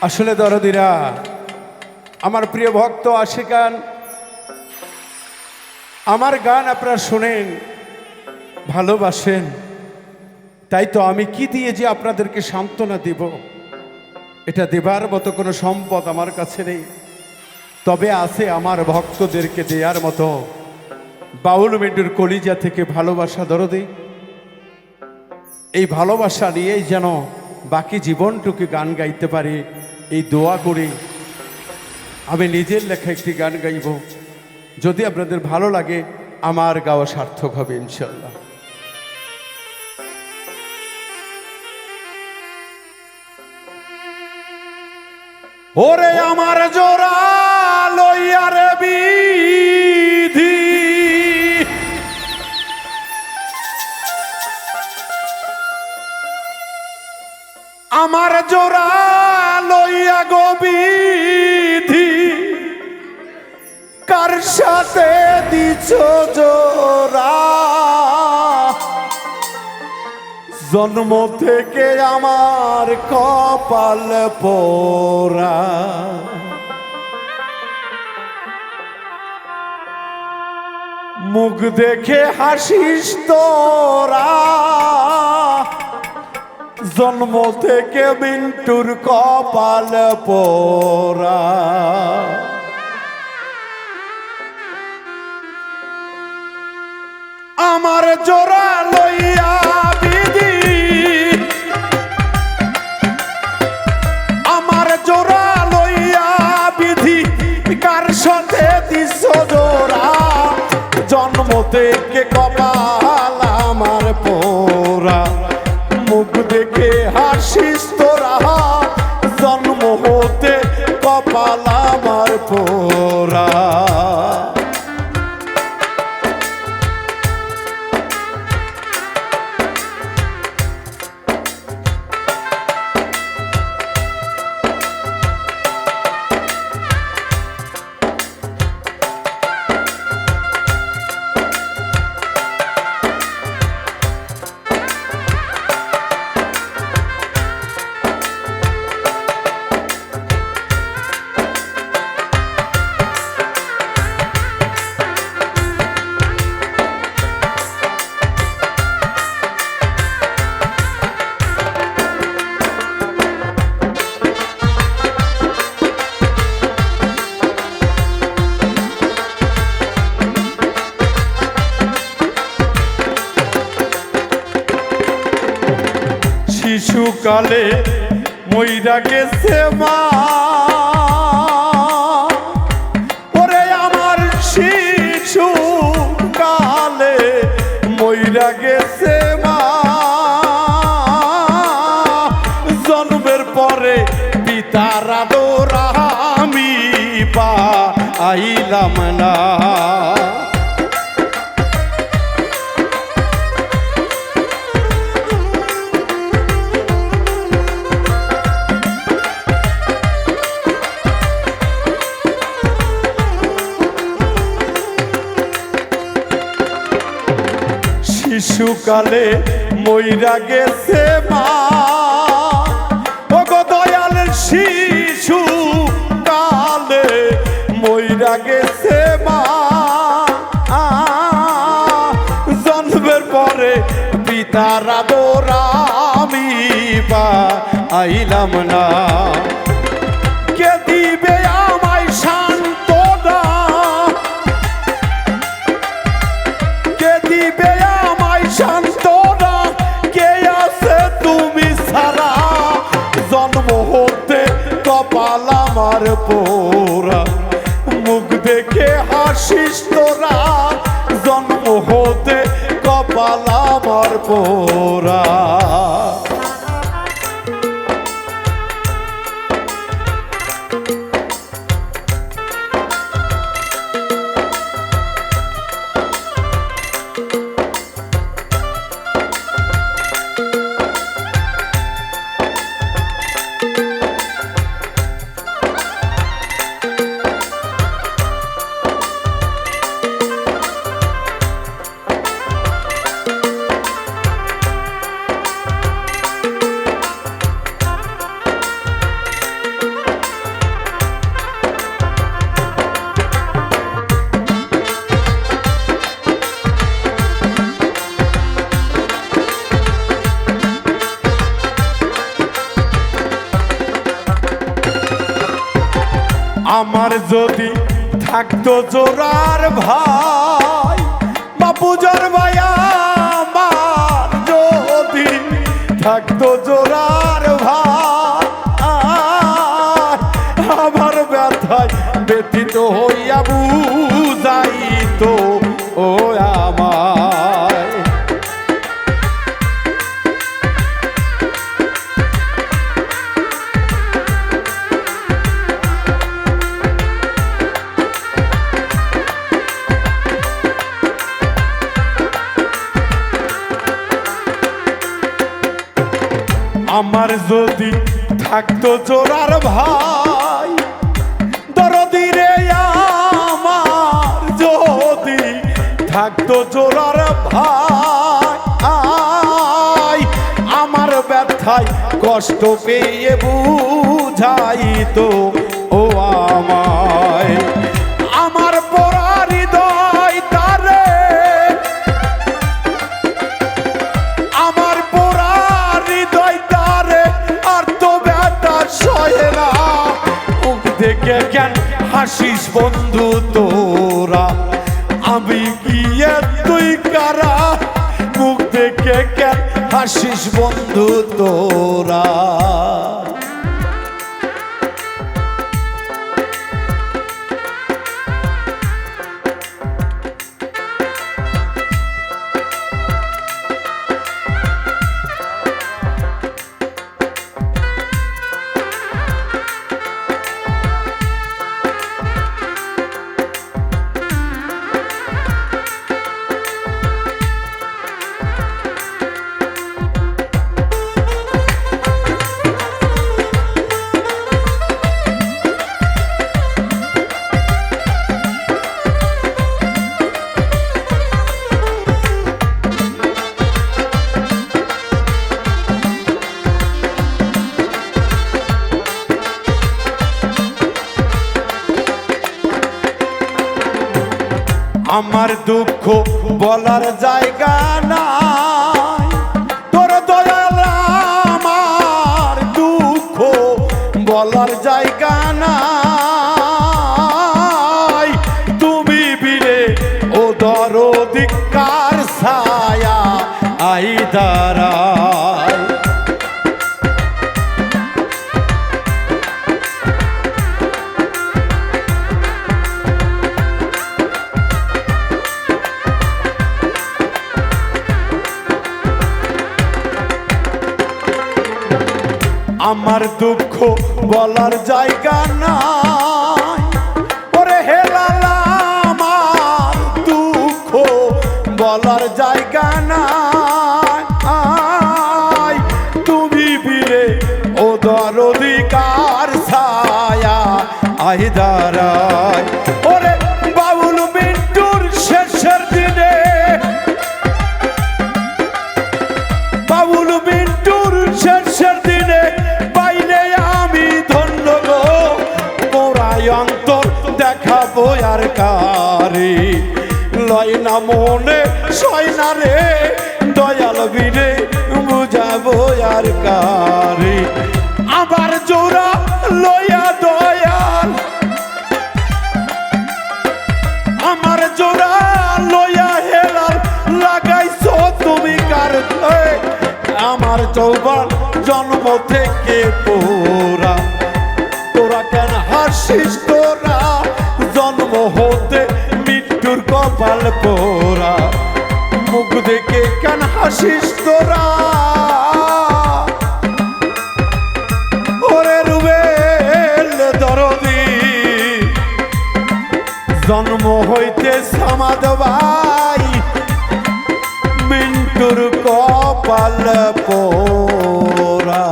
আসলে দরদিরা, আমার প্রিয় ভক্ত আশিকান, আমার গান আপনারা শোনেন, ভালোবাসেন, তাই তো আমি কি দিয়ে যে আপনাদেরকে সান্ত্বনা দিব, এটা দেবার মতো কোনো সম্পদ আমার কাছে নেই। তবে আছে আমার ভক্তদেরকে দেওয়ার মতো বাউল মেন্টুর কলিজা থেকে ভালোবাসা দরদি। এই ভালোবাসা নিয়েই যেন বাকি জীবনটুকু গান গাইতে পারি, এই দোয়া করি। আমি নিজের লেখা একটি গান গাইব, যদি আপনাদের ভালো লাগে আমার গাওয়া সার্থক হবে ইনশাল্লাহ। ওরে আমার জোড়া লইয়া রে বিধি, আমার জোড়া লইয়া গো বিধি, কার সাথে দিছ জোড়া, জন্ম থেকে আমার কপাল পোড়া। মুখ দেখে হাসিস তোরা, জন্ম থেকে মিন্টুর কপাল পোড়া। আমার জোড়া লইয়া বিধি, আমার জোড়া লইয়া বিধি, কার সাথে দিস জোড়া, জন্ম থেকে কপাল আমার পোড়া। মুখ দেখে হাসিস তোরা, জন্ম হতে কপাল আমার পোড়া। শিশুকালে মইরা গেছে মা, ওরে আমার শিশুকালে মইরা গেছে মা। জন্মের পরে পিতার আদর আমি পাইলাম না। শিশুকালে মইরা গেছে মা, ও গো দয়াল শিশুকালে মইরা গেছে মা। জন্মের পরে পিতার আদর আমি পাইলাম না। কে দিবে আমায় সান্ত্বনা, কে দিবে সান্ত্বনা, কে আছে তুমি ছাড়া, জন্ম হতে কপাল আমার পোড়া। মুখ দেখে হাসিস তোরা, জন্ম হতে কপাল আমার পোড়া। আমার যদি থাকতো জোরার ভাই বাপুজোর ভাই, আমার যদি থাকতো জোরার ভাই, আমার ব্যথায় ব্যথিত হইয়া বুঝাইতো ও আমায়। আমার যদি থাকতো জোরার ভাই দরদি রে, আমার যদি থাকতো জোরার ভাই, আমার ব্যথায় কষ্ট পেয়ে বুঝাইতো ও আমায়। আমার পোড়া হৃদয় তারে, আমার পোড়া হৃদয় তারে আর তো ব্যথা সহে না। মুখ দেখে কেন হাসিস বন্ধু তোরা, আমি গিয়ে তুই কারা? মুখ দেখে কেন হাসিস বন্ধু তোরা? আমার দুঃখ বলার জায়গা নাই, তোর দয়াল আমার দুঃখ বলার জায়গা নাই। তুমি বীরে ও দরদিকার ছায়া আই দাঁড়ায়। আমার দুঃখ বলার জায়গা নাই, ওরে হেলালা আমার দুঃখ বলার জায়গা নাই। তুমি বীরে ও দরদিকার ছায়া আই দাঁড়ায়। ওরে বাউল মিন্টুর শেষের দিনে, বাউল মিন্টুর শেষের দিনে পাইলে আমি ধন্য গো। মোরাই অন্তর দেখাবো আর কারে, লয় না মনে সয় না রে দয়াল বীরে বুঝাবো আর কারে। আবার জোড়া লইয়া দয়াল, আমার জোড়া লইয়া হেলাল লাগাইছো তুমি কার? আমার যৌবন জন্ম থেকে পোড়া, তোরা কেন হাসিস? তোরা জন্ম হতে মৃত্যুর কপাল পোড়া, মুখ দেখে কেন হাসিস তোরা? ওরে রুবেল দরদি, জন্ম হইতে সামাদ ভাই মিন্টুর কপাল পোড়া।